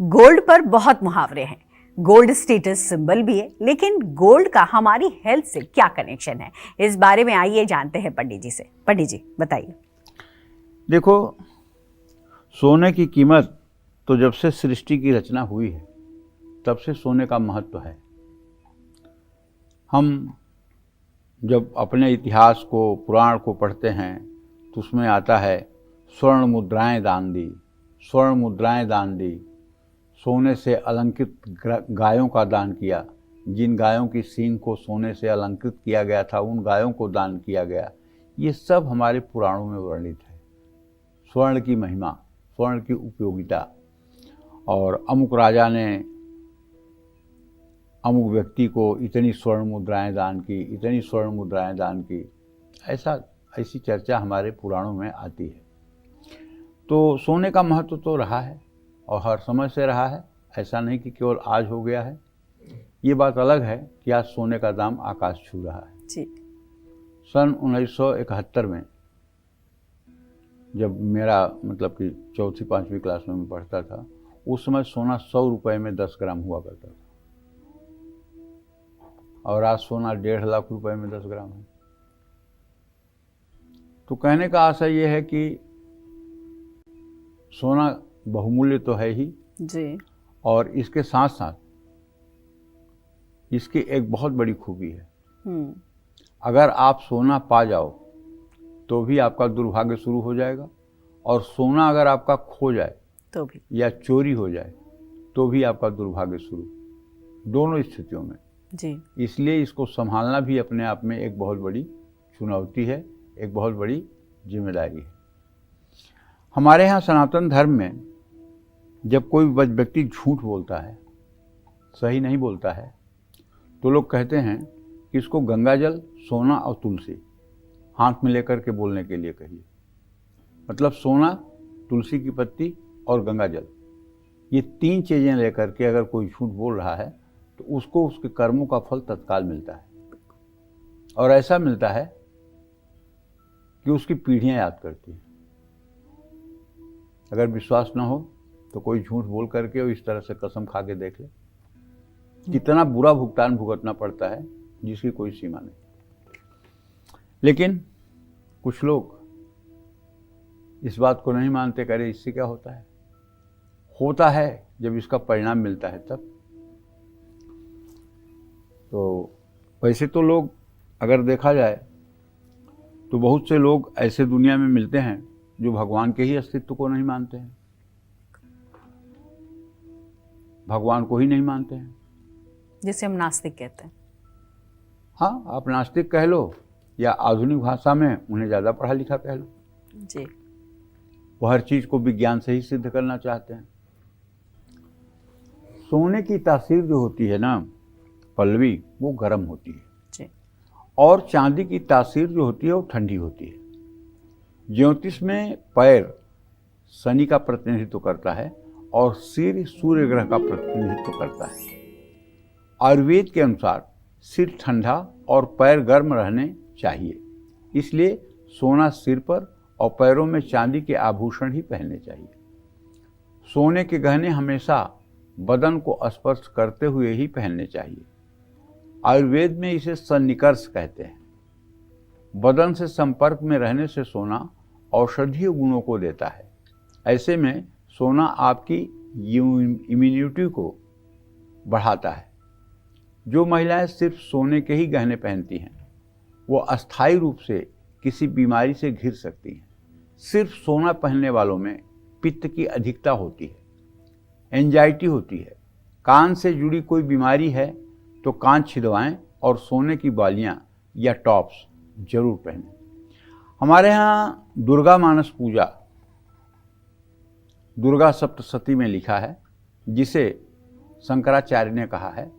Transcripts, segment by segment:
Gold पर बहुत मुहावरे हैं। गोल्ड स्टेटस सिंबल भी है, लेकिन गोल्ड का हमारी हेल्थ से क्या कनेक्शन है, इस बारे में आइए जानते हैं पंडित जी से। पंडित जी बताइए। देखो, सोने की कीमत तो जब से सृष्टि की रचना हुई है तब से सोने का महत्व है। हम जब अपने इतिहास को, पुराण को पढ़ते हैं तो उसमें आता है स्वर्ण मुद्राएं दान दी, स्वर्ण मुद्राएं दान दी, सोने से अलंकृत गायों का दान किया, जिन गायों की सींग को सोने से अलंकृत किया गया था उन गायों को दान किया गया। ये सब हमारे पुराणों में वर्णित है। स्वर्ण की महिमा, स्वर्ण की उपयोगिता, और अमुक राजा ने अमुक व्यक्ति को इतनी स्वर्ण मुद्राएं दान की, इतनी स्वर्ण मुद्राएं दान की, ऐसी चर्चा हमारे पुराणों में आती है। तो सोने का महत्व तो रहा है और हर समय से रहा है, ऐसा नहीं कि केवल आज हो गया है। ये बात अलग है कि आज सोने का दाम आकाश छू रहा है। जी। सन 1971 में जब मेरा मतलब कि 4वीं-5वीं क्लास में मैं पढ़ता था, उस समय सोना 100 रुपये में 10 ग्राम हुआ करता था, और आज सोना 1.5 लाख रुपए में 10 ग्राम है। तो कहने का आशय ये है कि सोना बहुमूल्य तो है ही जी। और इसके साथ साथ इसकी एक बहुत बड़ी खूबी है। अगर आप सोना पा जाओ तो भी आपका दुर्भाग्य शुरू हो जाएगा, और सोना अगर आपका खो जाए तो भी, या चोरी हो जाए तो भी आपका दुर्भाग्य शुरू, दोनों स्थितियों में। जी। इसलिए इसको संभालना भी अपने आप में एक बहुत बड़ी चुनौती है, एक बहुत बड़ी जिम्मेदारी है। हमारे यहाँ सनातन धर्म में जब कोई व्यक्ति झूठ बोलता है, सही नहीं बोलता है, तो लोग कहते हैं कि इसको गंगा जल, सोना और तुलसी हाथ में लेकर के बोलने के लिए कहिए। मतलब सोना, तुलसी की पत्ती और गंगा जल, ये 3 चीज़ें लेकर के अगर कोई झूठ बोल रहा है तो उसको उसके कर्मों का फल तत्काल मिलता है, और ऐसा मिलता है कि उसकी पीढ़ियां याद करती हैं। अगर विश्वास न हो तो कोई झूठ बोल करके और इस तरह से कसम खा के देख ले, कितना बुरा भुगतान भुगतना पड़ता है जिसकी कोई सीमा नहीं। लेकिन कुछ लोग इस बात को नहीं मानते, करे इससे क्या होता है। होता है जब इसका परिणाम मिलता है तब। तो वैसे तो लोग अगर देखा जाए तो बहुत से लोग ऐसे दुनिया में मिलते हैं जो भगवान के ही अस्तित्व को नहीं मानते हैं, भगवान को ही नहीं मानते हैं, जिसे हम नास्तिक कहते हैं। हाँ, आप नास्तिक कह लो या आधुनिक भाषा में उन्हें ज़्यादा पढ़ा लिखा कह लो। जी। वो हर चीज़ को विज्ञान से ही सिद्ध करना चाहते हैं। सोने की तासीर जो होती है ना पल्लवी, वो गर्म होती है जी। और चांदी की तासीर जो होती है वो ठंडी होती है। ज्योतिष में पैर शनि का प्रतिनिधित्व करता है और सिर सूर्य ग्रह का प्रतिनिधित्व करता है। आयुर्वेद के अनुसार सिर ठंडा और पैर गर्म रहने चाहिए, इसलिए सोना सिर पर और पैरों में चांदी के आभूषण ही पहनने चाहिए। सोने के गहने हमेशा बदन को स्पर्श करते हुए ही पहनने चाहिए। आयुर्वेद में इसे सन्निकर्ष कहते हैं। बदन से संपर्क में रहने से सोना औषधीय गुणों को देता है। ऐसे में सोना आपकी इम्यूनिटी को बढ़ाता है। जो महिलाएं सिर्फ सोने के ही गहने पहनती हैं वो अस्थायी रूप से किसी बीमारी से घिर सकती हैं। सिर्फ सोना पहनने वालों में पित्त की अधिकता होती है, एंजाइटी होती है। कान से जुड़ी कोई बीमारी है तो कान छिदवाएं और सोने की बालियां या टॉप्स जरूर पहनें। हमारे यहाँ दुर्गा मानस पूजा, दुर्गा सप्तशती में लिखा है, जिसे शंकराचार्य ने कहा है।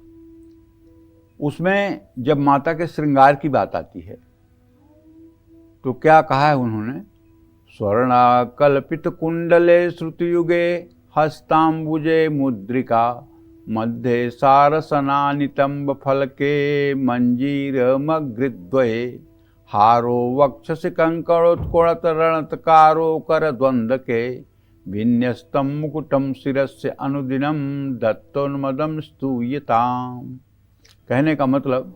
उसमें जब माता के श्रृंगार की बात आती है तो क्या कहा है उन्होंने, स्वर्णा कल्पित कुंडले श्रुतियुगे हस्तांबुजे मुद्रिका मध्ये सारसना नितंब फलके मंजीर मग्रिद्वये हारो वक्षसि कंकणोत्कोणत रणतकारो कर द्वंद के विन्यस्तं मुकुटं शिरस्य अनुदिनं दत्तोन्मदं स्तूयताम। कहने का मतलब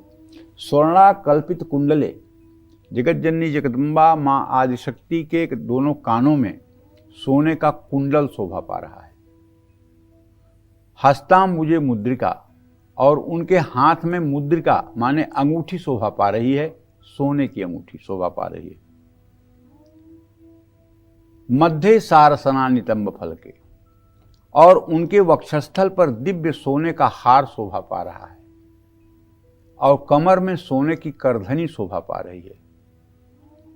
स्वर्णाकल्पित कुंडले जगतजननी जगदम्बा माँ आदिशक्ति के दोनों कानों में सोने का कुंडल शोभा पा रहा है। हस्ताम मुझे मुद्रिका, और उनके हाथ में मुद्रिका माने अंगूठी शोभा पा रही है, सोने की अंगूठी शोभा पा रही है। मध्य सारसना नितंब फल के, और उनके वक्षस्थल पर दिव्य सोने का हार शोभा पा रहा है, और कमर में सोने की करधनी शोभा पा रही है,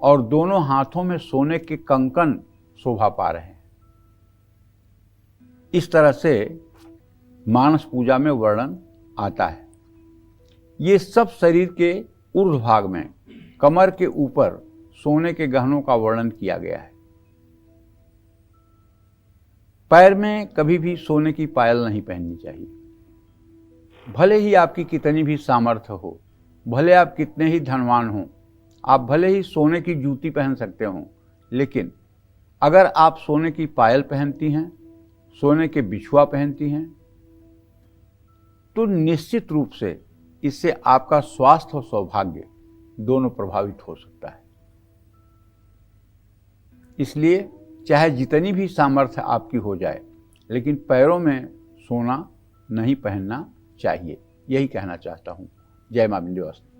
और दोनों हाथों में सोने के कंकन शोभा पा रहे हैं। इस तरह से मानस पूजा में वर्णन आता है। ये सब शरीर के ऊर्ध्व भाग में कमर के ऊपर सोने के गहनों का वर्णन किया गया है। पैर में कभी भी सोने की पायल नहीं पहननी चाहिए। भले ही आपकी कितनी भी सामर्थ्य हो, भले आप कितने ही धनवान हों, आप भले ही सोने की जूती पहन सकते हों, लेकिन अगर आप सोने की पायल पहनती हैं, सोने के बिछुआ पहनती हैं, तो निश्चित रूप से इससे आपका स्वास्थ्य और सौभाग्य दोनों प्रभावित हो सकता है। इसलिए चाहे जितनी भी सामर्थ्य आपकी हो जाए, लेकिन पैरों में सोना नहीं पहनना चाहिए। यही कहना चाहता हूँ। जय मां विंध्यवासिनी।